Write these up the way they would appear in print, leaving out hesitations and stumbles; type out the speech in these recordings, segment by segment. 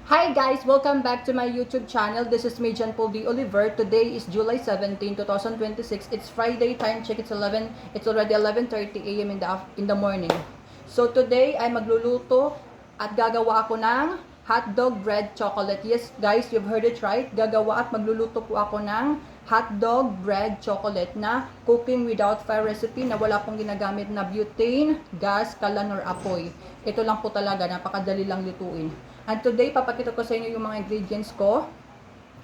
Hi guys! Welcome back to my YouTube channel. This is me, Jan Paul D. Oliver. Today is July 17, 2026. It's Friday. Time check. It's already 11:30 a.m. in the morning. So today ay magluluto at gagawa ako ng hotdog bread chocolate. Yes guys, you've heard it right. Gagawa at magluluto po ako ng hotdog bread chocolate na cooking without fire recipe na wala pong ginagamit na butane, gas, kalan, or apoy. Ito lang po talaga. Napakadali lang lutuin. And today, papakita ko sa inyo yung mga ingredients ko.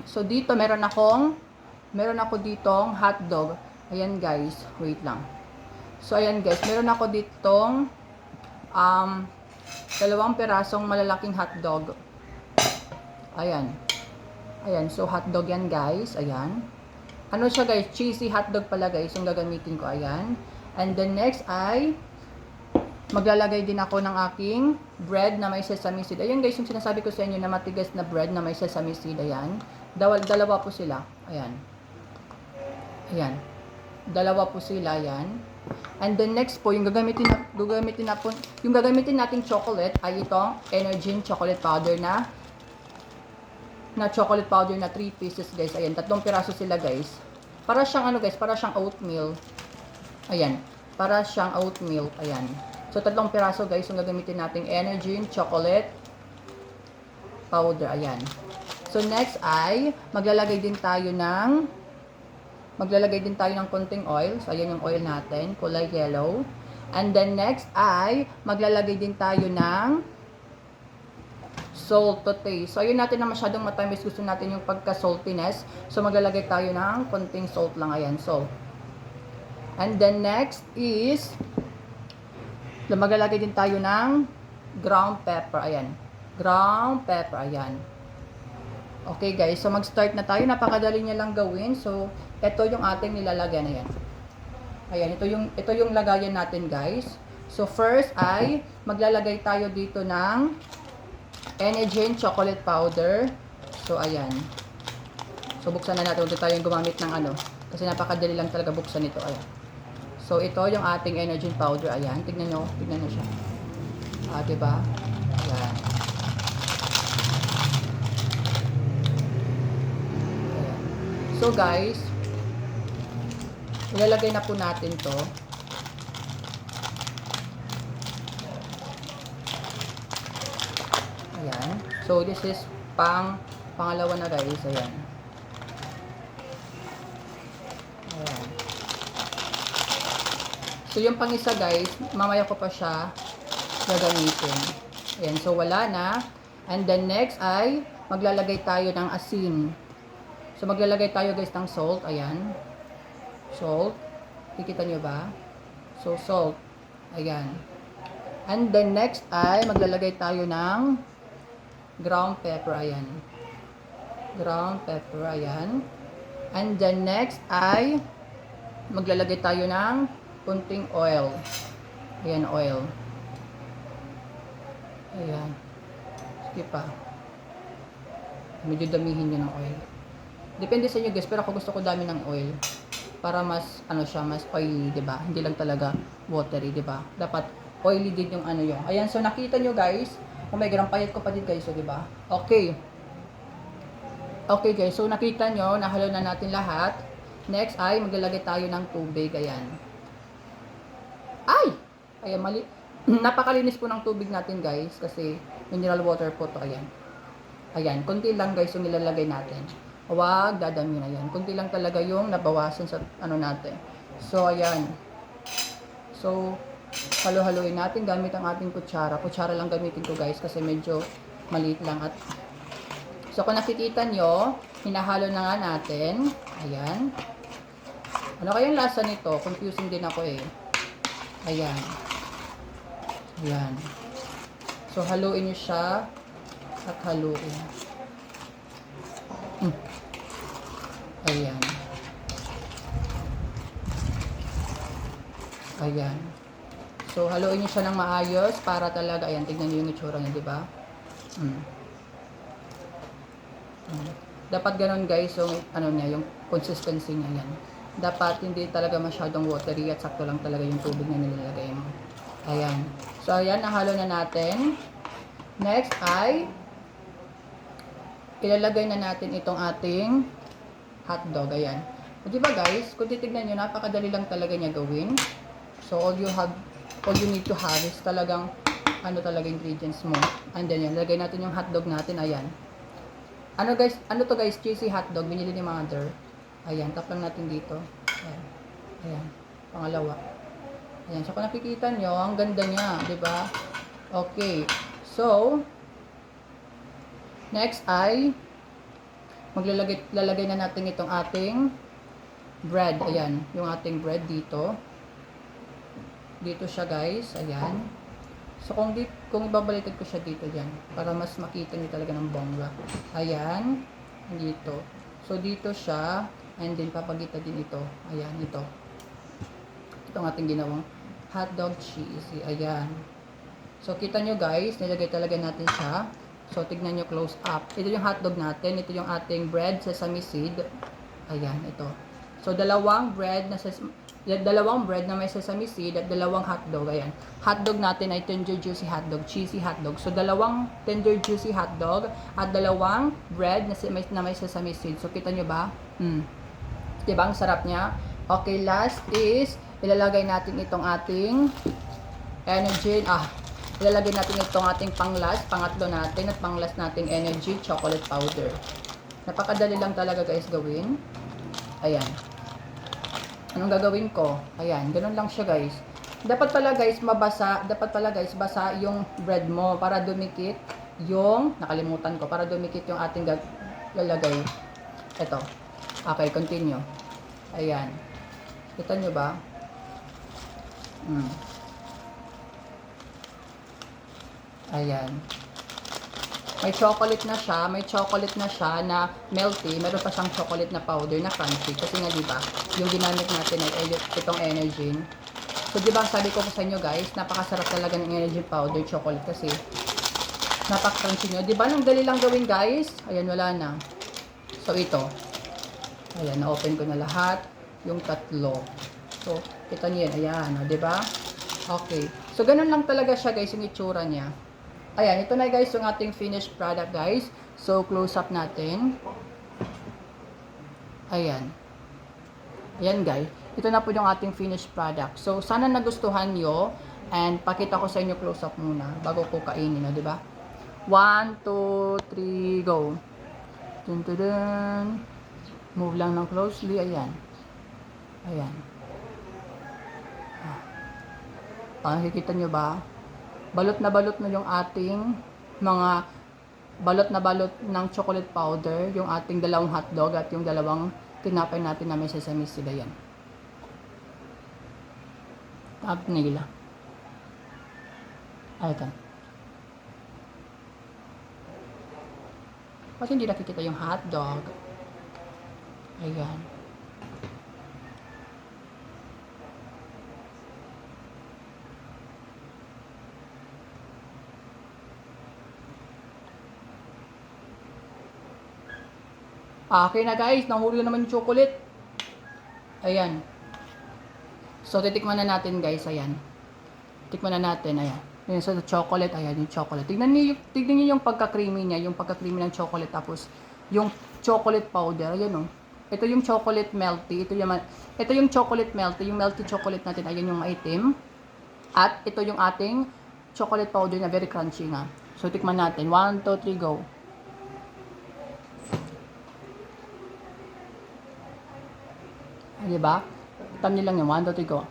So, dito, meron ako ditong hotdog. Ayan, guys. Wait lang. So, ayan, guys. Meron ako ditong dalawang pirasong malalaking hotdog. Ayan. Ayan. So, hotdog yan, guys. Ayan. Ano siya, guys? Cheesy hotdog pala, guys. Yung gagamitin ko. Ayan. And then, next ay maglalagay din ako ng aking bread na may sesame seed. Ayan guys, yung sinasabi ko sa inyo na matigas na bread na may sesame seed. Ayan. Dalawa po sila. Ayan. Ayan. Dalawa po sila. Ayan. And then next po, yung gagamitin nating chocolate ay itong Energin chocolate powder na chocolate powder na 3 pieces guys. Ayan. 3 piraso sila guys. Para siyang ano guys, para siyang oatmeal. Ayan. Para siyang oatmeal. Ayan. So, 3 piraso guys, yung gagamitin nating Energin chocolate powder. Ayan. So, next ay, maglalagay din tayo ng konting oil. So, ayan yung oil natin, kulay yellow. And then, next ay, maglalagay din tayo ng salt to taste. So, ayun natin na masyadong matamis. Gusto natin yung pagka-saltiness. So, maglalagay tayo ng konting salt lang. Ayan, salt. And then, next is maglalagay din tayo ng ground pepper. Ayan. Ground pepper. Ayan. Okay guys. So mag-start na tayo. Napakadali niya lang gawin. So ito yung ating nilalagyan. Ayan. Ayan. Ito yung lagayan natin guys. So first ay maglalagay tayo dito ng Energin chocolate powder. So ayan. So buksan na natin. Huwag tayong gumamit ng ano. Kasi napakadali lang talaga buksan ito. Ayan. So, ito yung ating Energin powder. Ayan. Tignan nyo siya. Diba? Ayan. Ayan. So, guys, ilalagay na po natin to. Ayan. So, this is pangalawa na, guys. Ayan. Ayan. So, yung pang-isa guys, mamaya ko pa siya gagamitin. Ayan, so wala na. And then next ay maglalagay tayo ng asin. So, maglalagay tayo guys ng salt. Ayan. Salt. Kikita nyo ba? So, salt. Ayan. And then next ay maglalagay tayo ng ground pepper. Ayan. Ground pepper. Ayan. And then next ay maglalagay tayo ng kunting oil. Ayan, oil. Ayan. Sige pa. Medyo damihin nyo ng oil. Depende sa inyo guys, pero ako gusto ko dami ng oil. Para mas, ano siya, mas oily, diba? Hindi lang talaga watery, diba? Dapat oily din yung ano yung. Ayan, so nakita nyo guys. Oh my God, ang payat ko pa din guys, so diba? Okay. Okay guys, so nakita nyo, nahalo na natin lahat. Next ay maglalagay tayo ng tubig. Ayan. Ay! Ayan, mali. Napakalinis po ng tubig natin, guys. Kasi mineral water po to. Ayan. Ayan. Kunti lang, guys, yung nilalagay natin. Huwag dadami na yan. Kunti lang talaga yung nabawasan sa ano natin. So, ayan. So, halo-haloin natin gamit ang ating kutsara. Kutsara lang gamitin ko, guys, kasi medyo maliit lang. At so, kung nakikita nyo, hinahalo na nga natin. Ayan. Ano kayang lasa nito? Confusing din ako eh. Ayan. Ayan. So, haluin nyo siya at haluin. Ayan. Ayan. So, haluin nyo siya ng maayos para talaga, ayan, tignan nyo yung itsura niya, diba? Dapat ganun guys, yung, ano niya, yung consistency niya, yan. Dapat hindi talaga masyadong watery at sakto lang talaga yung tubig na nilalagay mo. Ayan. So, ayan, nahalo na natin. Next ay ilalagay na natin itong ating hotdog. Ayan. O, diba guys, kung titignan nyo, napakadali lang talaga niya gawin. So, all you need to have is talagang, ano talaga ingredients mo. And then, yan, lagay natin yung hotdog natin. Ayan. Ano guys, ano to guys, cheesy hotdog, binili ni mother. Ayan, tap lang natin dito. Ayan. Ayan. Pangalawa. Ayan. So, kung nakikita nyo, ang ganda niya, diba? Okay. So, next ay, lalagay na natin itong ating bread. Ayan, yung ating bread dito. Dito siya guys, ayan. So kung ibabaliktad ko siya dito diyan para mas makita niyo talaga ng bongga. Ayan, dito. So dito siya and then papagita din ito. Ayan, ito. Itong ating ginawang hotdog cheesy. Ayan. So kita nyo guys, nilagay talaga natin siya. So, tignan nyo close up. Ito yung hotdog natin. Ito yung ating bread, sesame seed. Ayan, ito. So, dalawang bread na may sesame seed at dalawang hotdog. Ayan. Hotdog natin ay tender juicy hotdog, cheesy hotdog. So, dalawang tender juicy hotdog at dalawang bread na may sesame seed. So, kita nyo ba? Diba? Ang sarap niya. Okay, last is, ilalagay natin itong ating energy. Ilalagay natin itong ating pangatlo natin at panglas nating energy chocolate powder. Napakadali lang talaga guys gawin. Ayan. Anong gagawin ko? Ayan, ganun lang siya guys. Dapat pala guys basa yung bread mo para dumikit yung, nakalimutan ko, para dumikit yung ating lalagay. Ito. Okay, continue. Ayan. Kita nyo ba? Ayan. May chocolate na siya na melty. Meron pa siyang chocolate na powder na crunchy. Kasi nga diba, yung ginamit natin ay itong energy. So diba, sabi ko sa inyo guys, napakasarap talaga ng energy powder chocolate kasi napaka-crunchy nyo. Diba, nang dali lang gawin guys. Ayan, wala na. So ito. Ayan, na-open ko na lahat. Yung tatlo. So, kita niyo yan. Ayan, diba? Okay. So, ganun lang talaga siya guys, yung itsura niya. Ayan, ito na guys yung ating finished product guys. So, close up natin. Ayan. Ayan guys. Ito na po yung ating finished product. So, sana nagustuhan nyo. And, pakita ko sa inyo close up muna. Bago ko kainin, no, diba? 1, 2, 3, go. Dun, dun, dun. Move lang ng closely. Ayan. Ayan. Nakikita nyo ba? Balot na yung ating mga balot na balot ng chocolate powder, yung ating dalawang hotdog at yung dalawang tinapay natin na may sesame seed. Yan. Tap nila. Ito. Kasi hindi nakikita yung hotdog. Ayan. Okay na guys, nahuli naman yung chocolate. Ayan. So, titikman na natin guys, ayan. Tikman na natin, ayan. Ayan, so chocolate, ayan yung chocolate. Tignan niyo yung pagka-creamy niya, yung pagka-creamy ng chocolate, tapos yung chocolate powder, ayan oh. Ito yung chocolate melty, ito yung chocolate melty, yung melty chocolate natin, ayan yung maitim. At ito yung ating chocolate powder na very crunchy nga. So, tikman natin. 1, 2, 3, go. Diba? Thumbnail lang yung 1, 2, 3, go.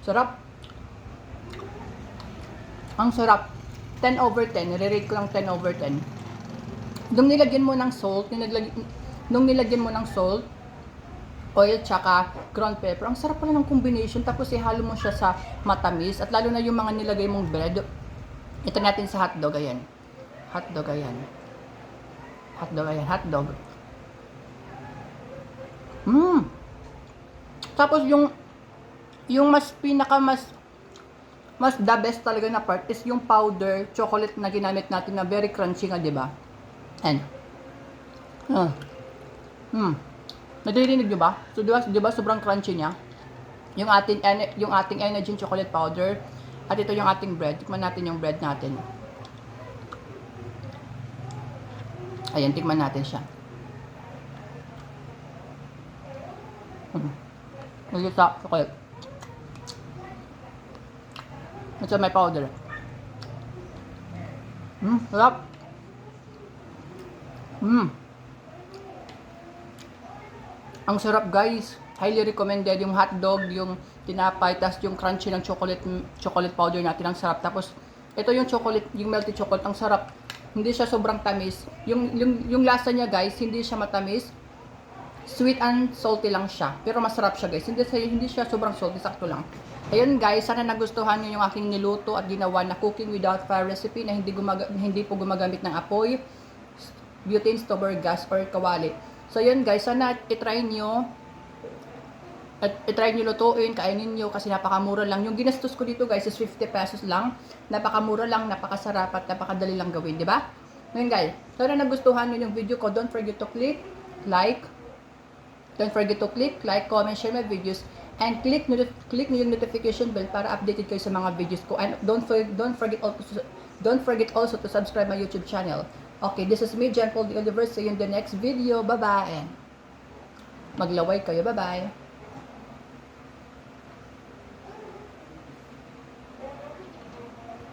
Sarap. Ang sarap. 10 over 10. Nire-rate ko lang 10 over 10. Nung nilagyan mo ng salt, oil, tsaka ground pepper, ang sarap pala ng combination. Tapos ihalo mo siya sa matamis. At lalo na yung mga nilagay mong bread. Ito natin sa hotdog, ayan. Hotdog, ayan. Hotdog. Tapos yung mas the best talaga na part is yung powder chocolate na ginamit natin na very crunchy nga, diba? And nadirinig nyo ba? So diba sobrang crunchy niya. Yung ating energy chocolate powder At ito yung ating bread. Tikman natin yung bread natin. Ayan, tikman natin siya. Nagisa, chocolate. Ito may powder. Sarap. Ang sarap guys. Highly recommended yung hotdog, yung tinapay, tas yung crunchy ng chocolate powder natin. Ang sarap. Tapos, ito yung chocolate, yung melted chocolate. Ang sarap. Hindi siya sobrang tamis. Yung lasa niya guys, hindi siya matamis. Sweet and salty lang siya. Pero masarap siya guys. Hindi siya sobrang salty. Sakto lang. Ayun guys, sana nagustuhan niyo yung aking niluto at ginawa na cooking without fire recipe na hindi po gumagamit ng apoy, butane, stove, or gas, or kawali. So yun guys, sana itry niyo at itry niyo lutuin, kainin niyo kasi napakamura lang. Yung ginastos ko dito guys is 50 pesos lang. Napakamura lang, napakasarap at napakadali lang gawin, di ba? Ngayon guys, sana nagustuhan niyo yung video ko. Don't forget to click like, comment, share my videos, and click yung notification bell para updated kayo sa mga videos ko. And don't forget also to subscribe my YouTube channel. Okay, this is me, Jan Paul the Universe. See you in the next video. Bye-bye. Maglaway kayo. Bye-bye.